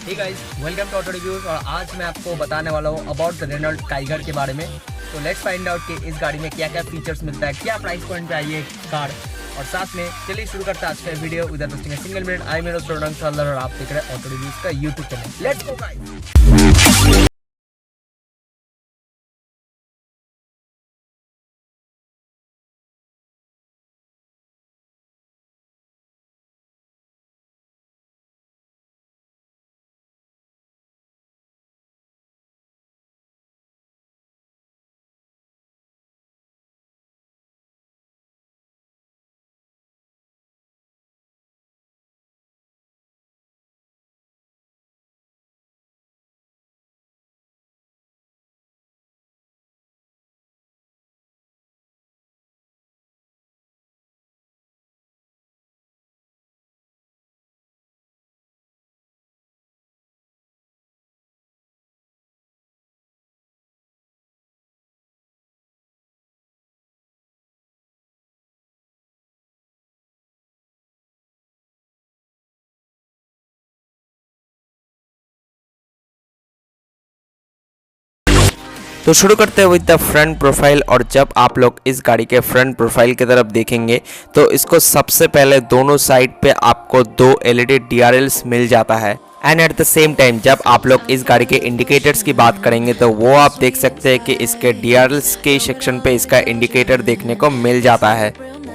Hey guys, welcome to auto reviews. और आज मैं आपको बताने वाला हूँ अबाउट द रेनॉल्ट काइगर के बारे में। तो लेट्स फाइंड आउट कि इस गाड़ी में क्या क्या फीचर्स मिलता है, क्या प्राइस पॉइंट पे आई है कार। और साथ में चलिए शुरू करते हैं आज का video without wasting a single minute. आई मेरा प्रोडक्ट और आप देख रहे हैं ऑटो रिव्यूज का YouTube channel. Let's go guys. तो शुरू करते हैं विद द फ्रंट प्रोफाइल। और जब आप लोग इस गाड़ी के फ्रंट प्रोफाइल की तरफ देखेंगे तो इसको सबसे पहले दोनों साइड पे आपको दो एलईडी DRLs मिल जाता है। And at the same time जब आप लोग इस गाड़ी के इंडिकेटर्स की बात करेंगे तो वो आप देख सकते हैं कि इसके DRLs के सेक्शन पे इसका इंडिकेटर देखने को मिल जाता है।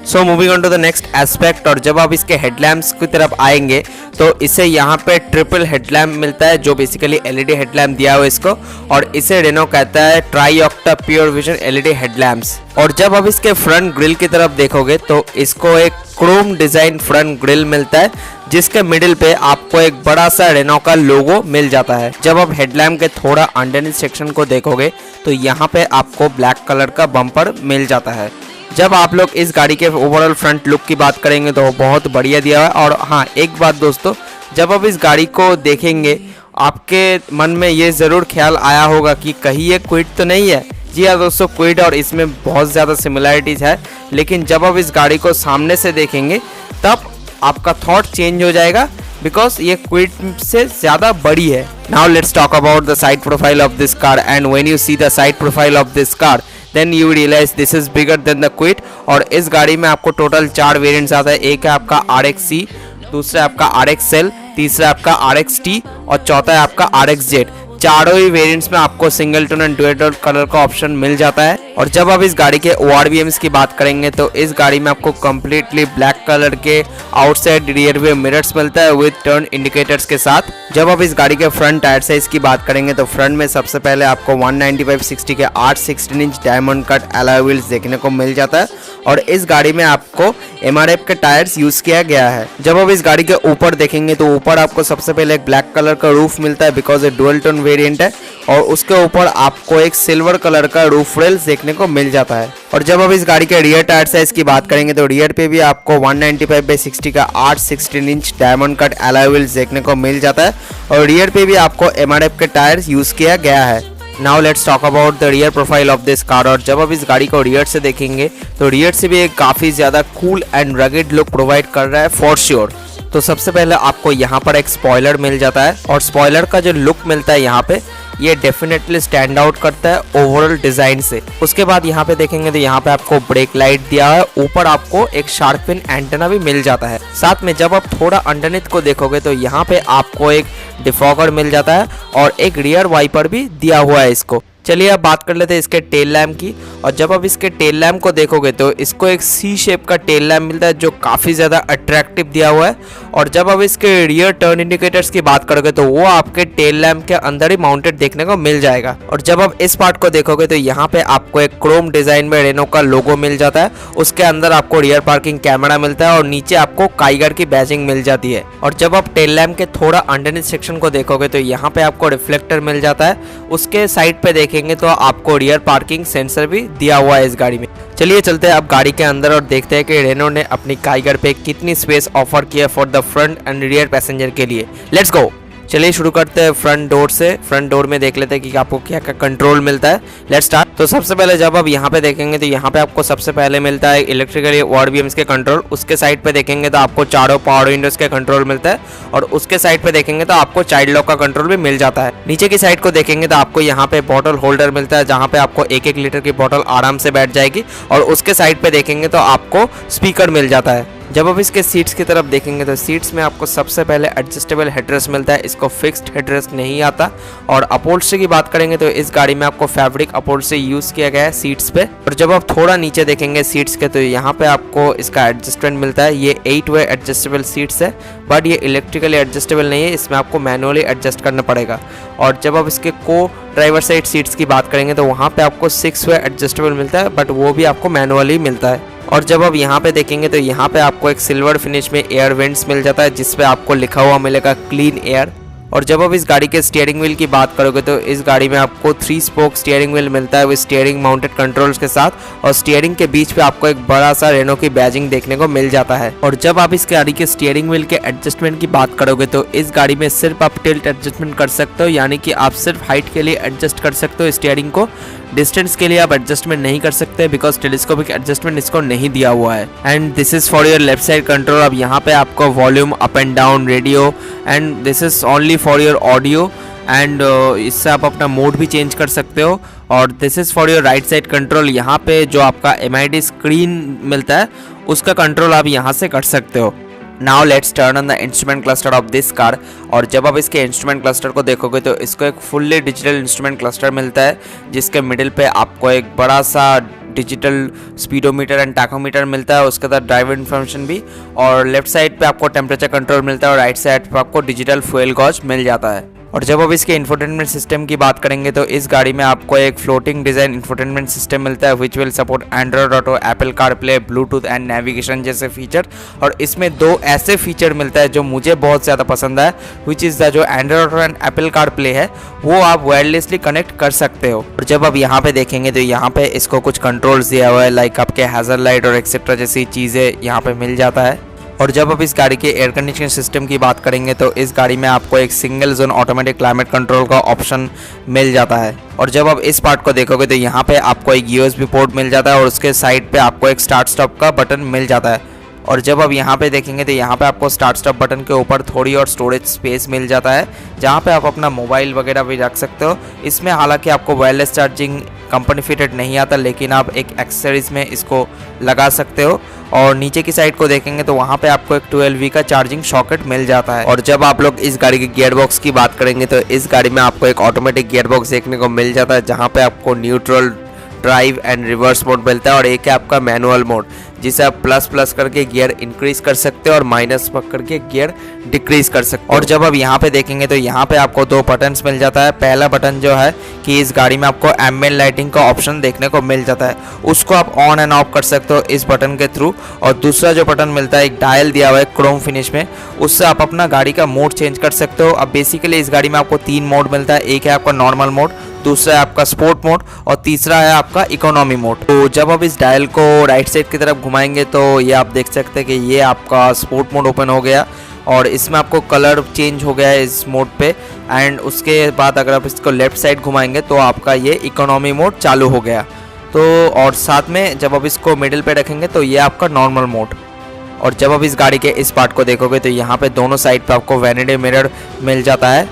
So moving on to the next aspect. और जब आप इसके हेडलैम्प्स की तरफ आएंगे तो इसे यहाँ पे ट्रिपल हेडलैम्प मिलता है, जो बेसिकली LED हेडलैम्प दिया हुआ है इसको। और इसे रेनो कहता है try octa pure vision LED headlamps. और जब आप इसके फ्रंट ग्रिल की तरफ देखोगे तो इसको एक क्रोम डिजाइन फ्रंट ग्रिल मिलता है, जिसके मिडिल पे आपको एक बड़ा सा रेनो का लोगो मिल जाता है। जब आप हेडलैम्प के थोड़ा अंडरनीथ सेक्शन को देखोगे तो यहाँ पे आपको ब्लैक कलर का बम्पर मिल जाता है। जब आप लोग इस गाड़ी के ओवरऑल फ्रंट लुक की बात करेंगे तो बहुत बढ़िया दिया हुआ है। और हाँ, एक बात दोस्तों, जब आप इस गाड़ी को देखेंगे आपके मन में ये ज़रूर ख्याल आया होगा कि कहीं ये क्विड तो नहीं है। जी हाँ दोस्तों, क्विड और इसमें बहुत ज़्यादा सिमिलरिटीज़ है, लेकिन जब आप इस गाड़ी को सामने से देखेंगे तब आपका थॉट चेंज हो जाएगा, बिकॉज ये क्विड से ज़्यादा बड़ी है। Now let's talk about the side profile of this car. And when you see the side profile of this car then you realize this is bigger than the Kwid. और इस गाड़ी में आपको टोटल 4 वेरिएंट्स आता है। एक है आपका RXC, दूसरा आपका RXL, तीसरा आपका RXT और चौथा है आपका RXZ। चारों ही वेरिएंट्स में आपको single tone and dual tone colour का ऑप्शन मिल जाता है। और जब आप इस गाड़ी के ORVMs की बात करेंगे तो इस गाड़ी में आपको कम्प्लीटली ब्लैक कलर के आउटसाइड रियर व्यू मिरर्स मिलता है विद टर्न इंडिकेटर्स के साथ। जब आप इस गाड़ी के फ्रंट टायर साइज की बात करेंगे तो फ्रंट में सबसे पहले आपको 195/60 के 8/16 inch diamond cut alloy wheels देखने को मिल जाता है। और इस गाड़ी में आपको MRF के टायर्स यूज किया गया है। जब आप इस गाड़ी के ऊपर देखेंगे तो ऊपर आपको सबसे पहले एक ब्लैक कलर का रूफ मिलता है, बिकॉज ये डुअल टोन वेरिएंट है। और उसके ऊपर आपको एक सिल्वर कलर का रूफ रेल्स देखने को मिल जाता है। और जब आप इस गाड़ी के रियर टायर साइज की बात करेंगे तो रियर पे भी आपको 195/60 का 8/16 inch diamond cut alloy wheels देखने को मिल जाता है। और रियर पे भी आपको MRF के टायर्स यूज किया गया है। Now let's talk about the rear profile of this car. और जब आप इस गाड़ी को रियर से देखेंगे तो रियर से भी एक काफ़ी ज़्यादा cool and rugged look provide कर रहा है फॉर श्योर। तो सबसे पहले आपको यहाँ पर एक स्पॉइलर मिल जाता है। और स्पॉइलर का जो लुक मिलता है यहाँ पे, ये डेफिनेटली स्टैंड आउट करता है ओवरऑल डिज़ाइन से। उसके बाद यहाँ पे देखेंगे तो यहाँ पे आपको ब्रेक लाइट दिया है। ऊपर आपको एक शार्प पिन एंटेना भी मिल जाता है। साथ में जब आप थोड़ा अंडरनीथ को देखोगे तो यहाँ पे आपको एक डिफॉगर मिल जाता है और एक रियर वाइपर भी दिया हुआ है इसको। चलिए अब बात कर लेते हैं इसके टेल लैम्प की। और जब आप इसके टेल लैम्प को देखोगे तो इसको एक C शेप का टेल लैम्प मिलता है, जो काफ़ी ज़्यादा अट्रैक्टिव दिया हुआ है। और जब आप इसके रियर टर्न इंडिकेटर्स की बात करोगे तो वो आपके टेल लैम्प के अंदर ही माउंटेड देखने को मिल जाएगा। और जब आप इस पार्ट को देखोगे तो यहाँ पे आपको एक क्रोम डिजाइन में रेनो का लोगो मिल जाता है। उसके अंदर आपको रियर पार्किंग कैमरा मिलता है और नीचे आपको काइगर की बैजिंग मिल जाती है। और जब आप टेल लैम्प के थोड़ा अंडरनीथ सेक्शन को देखोगे तो यहाँ पे आपको रिफ्लेक्टर मिल जाता है। उसके साइड पे देखेंगे तो आपको रियर पार्किंग सेंसर भी दिया हुआ है इस गाड़ी में। चलिए चलते हैं अब गाड़ी के अंदर और देखते हैं कि रेनो ने अपनी काइगर पे कितनी स्पेस ऑफर किया for the front end rear passenger के लिए। Let's go. चलिए शुरू करते हैं फ्रंट डोर से। फ्रंट डोर में देख लेते हैं कि आपको क्या क्या कंट्रोल मिलता है। Let's start. तो सबसे पहले जब आप यहाँ पे देखेंगे तो यहाँ पे आपको सबसे पहले मिलता है इलेक्ट्रिकली वॉर्ड बीम्स के कंट्रोल। उसके साइड पे देखेंगे तो आपको चारों पावर विंडोज के कंट्रोल मिलता है और उसके साइड पे देखेंगे तो आपको चाइल्ड लॉक का कंट्रोल भी मिल जाता है। नीचे की साइड को देखेंगे तो आपको यहाँ पे बॉटल होल्डर मिलता है जहाँ पे आपको 1-1 लीटर की बॉटल आराम से बैठ जाएगी और उसके साइड पे देखेंगे तो आपको स्पीकर मिल जाता है। जब आप इसके सीट्स की तरफ देखेंगे तो सीट्स में आपको सबसे पहले एडजस्टेबल हेडरेस्ट मिलता है, इसको फिक्स्ड हेडरेस्ट नहीं आता। और अपहोल्स्ट्री की बात करेंगे तो इस गाड़ी में आपको फैब्रिक अपहोल्स्ट्री यूज किया गया है सीट्स पे। और जब आप थोड़ा नीचे देखेंगे सीट्स के तो यहाँ पे आपको इसका एडजस्टमेंट मिलता है। ये 8 वे एडजस्टेबल सीट्स है बट ये इलेक्ट्रिकली एडजस्टेबल नहीं है, इसमें आपको मैनुअली एडजस्ट करना पड़ेगा। और जब आप इसके को ड्राइवर साइड सीट्स की बात करेंगे तो वहाँ पे आपको 6 वे एडजस्टेबल मिलता है बट वो भी आपको मैनुअली मिलता है। और जब आप यहाँ पे देखेंगे तो यहाँ पे आपको एक सिल्वर फिनिश में एयर वेंट्स मिल जाता है जिस पे आपको लिखा हुआ मिलेगा क्लीन एयर। और जब आप इस गाड़ी के स्टीयरिंग व्हील की बात करोगे तो इस गाड़ी में आपको 3 स्पोक स्टीयरिंग व्हील मिलता है विद स्टीयरिंग माउंटेड कंट्रोल्स के साथ और स्टीयरिंग के बीच पे आपको एक बड़ा सा रेनो की बैजिंग देखने को मिल जाता है। और जब आप इस गाड़ी के स्टीयरिंग व्हील के एडजस्टमेंट की बात करोगे तो इस गाड़ी में सिर्फ आप टिल्ट एडजस्टमेंट कर सकते हो, यानी कि आप सिर्फ हाइट के लिए एडजस्ट कर सकते हो स्टीयरिंग को। डिस्टेंस के लिए आप एडजस्टमेंट नहीं कर सकते बिकॉज टेलीस्कोपिक एडजस्टमेंट इसको नहीं दिया हुआ है। And this is for your left side control. अब यहाँ पे आपको volume up and down, radio and this is only for your audio and इससे आप अपना मोड भी चेंज कर सकते हो। और this is for your right side control. यहाँ पे जो आपका MID स्क्रीन मिलता है उसका कंट्रोल आप यहाँ से कर सकते हो। Now let's turn on the instrument cluster of this car. और जब आप इसके इंस्ट्रूमेंट क्लस्टर को देखोगे तो इसको एक फुल्ली डिजिटल इंस्ट्रूमेंट क्लस्टर मिलता है जिसके मिडिल पे आपको एक बड़ा सा डिजिटल स्पीडोमीटर एंड टैकोमीटर मिलता है, उसके साथ ड्राइवर इन्फॉर्मेशन भी। और लेफ्ट साइड पे आपको टेम्परेचर कंट्रोल मिलता है और राइट साइड पे आपको डिजिटल फ्यूल गॉज मिल जाता है। और जब आप इसके इंफोटेनमेंट सिस्टम की बात करेंगे तो इस गाड़ी में आपको एक फ्लोटिंग डिजाइन इंफोटेनमेंट सिस्टम मिलता है which will support Android auto, Apple CarPlay, Bluetooth and navigation जैसे फीचर। और इसमें 2 ऐसे फीचर मिलता है जो मुझे बहुत ज़्यादा पसंद है विच इज़ द जो Android auto and Apple CarPlay है वो आप वायरलेसली कनेक्ट कर सकते हो। और जब आप यहाँ पे देखेंगे तो यहाँ पे इसको कुछ कंट्रोल्स दिया हुआ है लाइक आपके हैजर्ड लाइट और एक्सेट्रा जैसी चीज़ें यहाँ पे मिल जाता है। और जब आप इस गाड़ी के एयर कंडीशनिंग सिस्टम की बात करेंगे तो इस गाड़ी में आपको एक single zone automatic climate control का ऑप्शन मिल जाता है। और जब आप इस पार्ट को देखोगे तो यहाँ पे आपको एक USB पोर्ट मिल जाता है और उसके साइड पे आपको एक स्टार्ट स्टॉप का बटन मिल जाता है। और जब आप यहाँ पे देखेंगे तो यहाँ पे आपको स्टार्ट स्टॉप बटन के ऊपर थोड़ी और स्टोरेज स्पेस मिल जाता है जहाँ पे आप अपना मोबाइल वगैरह भी रख सकते हो। इसमें हालांकि आपको वायरलेस चार्जिंग कंपनी फिटेड नहीं आता लेकिन आप एक एक्सेसरीज में इसको लगा सकते हो। और नीचे की साइड को देखेंगे तो वहाँ पे आपको एक 12V का चार्जिंग सॉकेट मिल जाता है। और जब आप लोग इस गाड़ी के गियर बॉक्स की बात करेंगे तो इस गाड़ी में आपको एक ऑटोमेटिक गियर बॉक्स देखने को मिल जाता है जहाँ पे आपको neutral, drive and reverse mode मिलता है और एक है आपका मैनुअल मोड जिसे आप प्लस करके गियर इंक्रीज कर सकते हो और माइनस करके गियर डिक्रीज कर सकते हो। और जब आप यहाँ पे देखेंगे तो यहाँ पे आपको 2 बटन्स मिल जाता है। पहला बटन जो है कि इस गाड़ी में आपको एम्बिएंट लाइटिंग का ऑप्शन देखने को मिल जाता है, उसको आप ऑन एंड ऑफ कर सकते हो इस बटन के थ्रू। और दूसरा जो बटन मिलता है एक डायल दिया हुआ है क्रोम फिनिश में, उससे आप अपना गाड़ी का मोड चेंज कर सकते हो। अब बेसिकली इस गाड़ी में आपको 3 मोड मिलता है, एक है आपका नॉर्मल मोड, दूसरा है आपका स्पोर्ट मोड और तीसरा है आपका इकोनॉमी मोड। तो जब आप इस डायल को राइट साइड की तरफ घुमाएंगे तो ये आप देख सकते हैं कि ये आपका स्पोर्ट मोड ओपन हो गया और इसमें आपको कलर चेंज हो गया है इस मोड पे। एंड उसके बाद अगर आप इसको लेफ्ट साइड घुमाएंगे तो आपका ये इकोनॉमी मोड चालू हो गया। तो और साथ में जब आप इसको मिडिल पे रखेंगे तो ये आपका नॉर्मल मोड। और जब आप इस गाड़ी के इस पार्ट को देखोगे तो यहाँ पे दोनों साइड पे आपको वैनिटी मिरर मिल जाता है।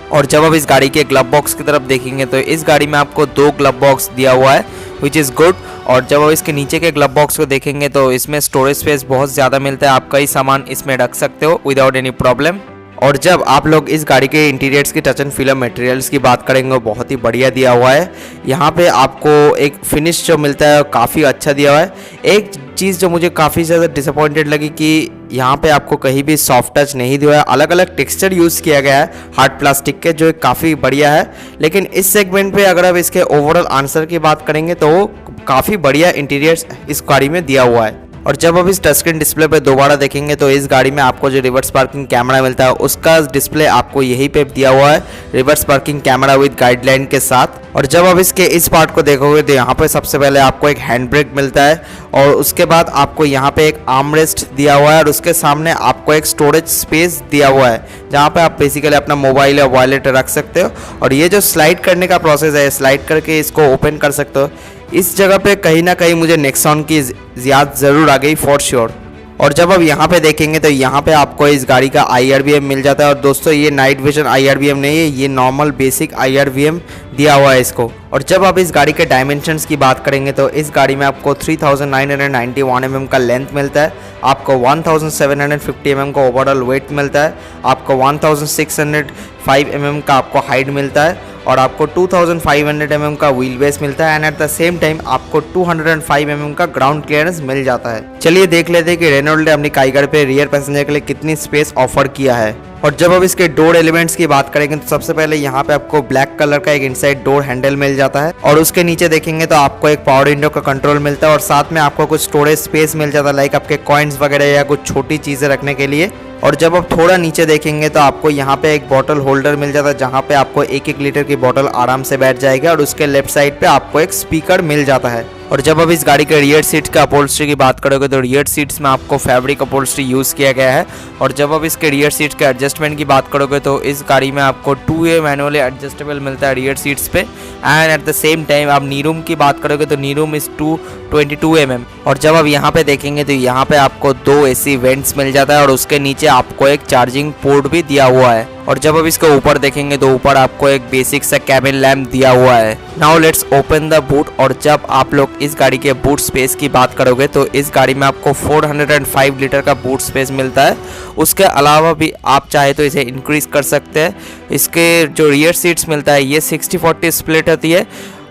और जब आप इस गाड़ी के ग्लव बॉक्स की तरफ देखेंगे तो इस गाड़ी में आपको 2 ग्लव बॉक्स दिया हुआ है विच इज़ गुड। और जब आप इसके नीचे के ग्लव बॉक्स को देखेंगे तो इसमें स्टोरेज स्पेस बहुत ज़्यादा मिलता है, आप कई सामान इसमें रख सकते हो विदाउट एनी प्रॉब्लम। और जब आप लोग इस गाड़ी के इंटीरियर्स की टच एंड फील मटेरियल्स की बात करेंगे बहुत ही बढ़िया दिया हुआ है। यहाँ पे आपको एक फिनिश जो मिलता है काफ़ी अच्छा दिया हुआ है। एक चीज़ जो मुझे काफ़ी ज़्यादा डिसअपॉइंटेड लगी कि यहाँ पे आपको कहीं भी सॉफ्ट टच नहीं दिया है, अलग अलग टेक्सचर यूज़ किया गया है हार्ड प्लास्टिक के जो काफ़ी बढ़िया है। लेकिन इस सेगमेंट पे अगर आप इसके ओवरऑल आंसर की बात करेंगे तो काफ़ी बढ़िया इंटीरियर्स इस गाड़ी में दिया हुआ है। और जब अब इस टच स्क्रीन डिस्प्ले पे दोबारा देखेंगे तो इस गाड़ी में आपको जो रिवर्स पार्किंग कैमरा मिलता है उसका डिस्प्ले आपको यहीं पे दिया हुआ है, reverse parking camera with guideline के साथ। और जब अब इसके इस पार्ट को देखोगे तो यहाँ पे सबसे पहले आपको एक हैंड ब्रेक मिलता है और उसके बाद आपको यहाँ पे एक आर्मरेस्ट दिया हुआ है और उसके सामने आपको एक स्टोरेज स्पेस दिया हुआ है जहाँ पे आप बेसिकली अपना मोबाइल या वॉलेट रख सकते हो। और ये जो स्लाइड करने का प्रोसेस है, स्लाइड करके इसको ओपन कर सकते हो। इस जगह पे कहीं ना कहीं मुझे नेक्सॉन की याद ज़रूर आ गई फॉर श्योर। और जब अब यहाँ पे देखेंगे तो यहाँ पे आपको इस गाड़ी का IRBM मिल जाता है। और दोस्तों ये नाइट विजन IRBM नहीं है, ये नॉर्मल बेसिक IRBM दिया हुआ है इसको। और जब आप इस गाड़ी के डायमेंशंस की बात करेंगे तो इस गाड़ी में आपको 3991 mm का लेंथ मिलता है, आपको 1750 mm का ओवरऑल वेट मिलता है, आपको 1605 mm का आपको हाइट मिलता है और आपको 2500 mm का व्हील बेस मिलता है and at the same time आपको 205 mm का ग्राउंड क्लियरेंस मिल जाता है। चलिए देख लेते हैं कि रेनॉल्ट ने अपनी काइगर पे रियर पैसेंजर के लिए कितनी स्पेस ऑफर किया है। और जब अब इसके डोर एलिमेंट्स की बात करेंगे तो सबसे पहले यहाँ पे आपको ब्लैक कलर का एक इनसाइड डोर हैंडल मिल जाता है और उसके नीचे देखेंगे तो आपको एक पावर विंडो का कंट्रोल मिलता है और साथ में आपको कुछ स्टोरेज स्पेस मिल जाता है, लाइक आपके कॉइन्स वगैरह या कुछ छोटी चीज़ें रखने के लिए। और जब आप थोड़ा नीचे देखेंगे तो आपको यहाँ पे एक बॉटल होल्डर मिल जाता है जहाँ पे आपको 1-1 लीटर की बॉटल आराम से बैठ जाएगी और उसके लेफ्ट साइड पे आपको एक स्पीकर मिल जाता है। और जब अब इस गाड़ी के रियर सीट्स का अपहोल्स्ट्री की बात करोगे तो रियर सीट्स में आपको फैब्रिक अपहोल्स्ट्री यूज़ किया गया है। और जब अब इसके रियर सीट्स के एडजस्टमेंट की बात करोगे तो इस गाड़ी में आपको 2-way मैनुअली एडजस्टेबल मिलता है रियर सीट्स पे and at the same time आप नी रूम की बात करोगे तो नी रूम इज़ 222 mm। और जब अब यहाँ पे देखेंगे तो यहाँ पे आपको 2 AC वेंट्स मिल जाता है और उसके नीचे आपको एक चार्जिंग पोर्ट भी दिया हुआ है। और जब अब इसके ऊपर देखेंगे तो ऊपर आपको एक बेसिक सा कैबिन लैम्प दिया हुआ है। Now let's open the boot. और जब आप लोग इस गाड़ी के बूट स्पेस की बात करोगे तो इस गाड़ी में आपको 405 लीटर का बूट स्पेस मिलता है। उसके अलावा भी आप चाहे तो इसे इंक्रीज कर सकते हैं। इसके जो रियर सीट्स मिलता है ये 60-40 स्प्लिट होती है,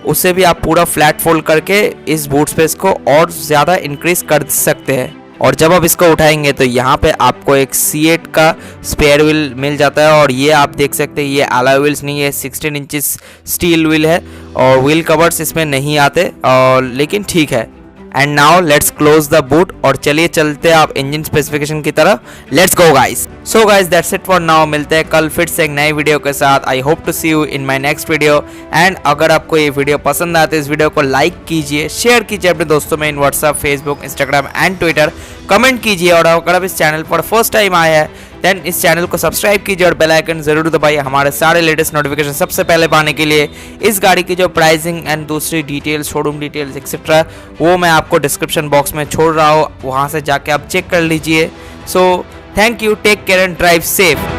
उसे भी आप पूरा फ्लैट फोल्ड करके इस बूट स्पेस को और ज़्यादा इंक्रीज कर सकते हैं। और जब आप इसको उठाएंगे तो यहाँ पे आपको एक C8 का स्पेयर व्हील मिल जाता है और ये आप देख सकते हैं ये अलॉय व्हील्स नहीं है, 16 इंचेस स्टील व्हील है और व्हील कवर्स इसमें नहीं आते और लेकिन ठीक है। And now let's close the boot और चलिए चलते हैं आप इंजन स्पेसिफिकेशन की तरफ। Let's go guys. So guys that's it for now. मिलते हैं कल फिर से एक नई वीडियो के साथ। I hope to see you in my next video. And अगर आपको ये वीडियो पसंद आए तो इस वीडियो को लाइक कीजिए, शेयर कीजिए अपने दोस्तों में in WhatsApp, Facebook, Instagram and Twitter. Comment कीजिए और अगर आप इस चैनल पर फर्स्ट टाइम आए हैं देन इस चैनल को सब्सक्राइब कीजिए और बेल आइकन जरूर दबाइए हमारे सारे लेटेस्ट नोटिफिकेशन सबसे पहले पाने के लिए। इस गाड़ी की जो प्राइसिंग एंड दूसरी डिटेल्स, शोरूम डिटेल्स एक्सेट्रा वो मैं आपको डिस्क्रिप्शन बॉक्स में छोड़ रहा हूँ, वहाँ से जाके आप चेक कर लीजिए। So thank you, take care and drive safe.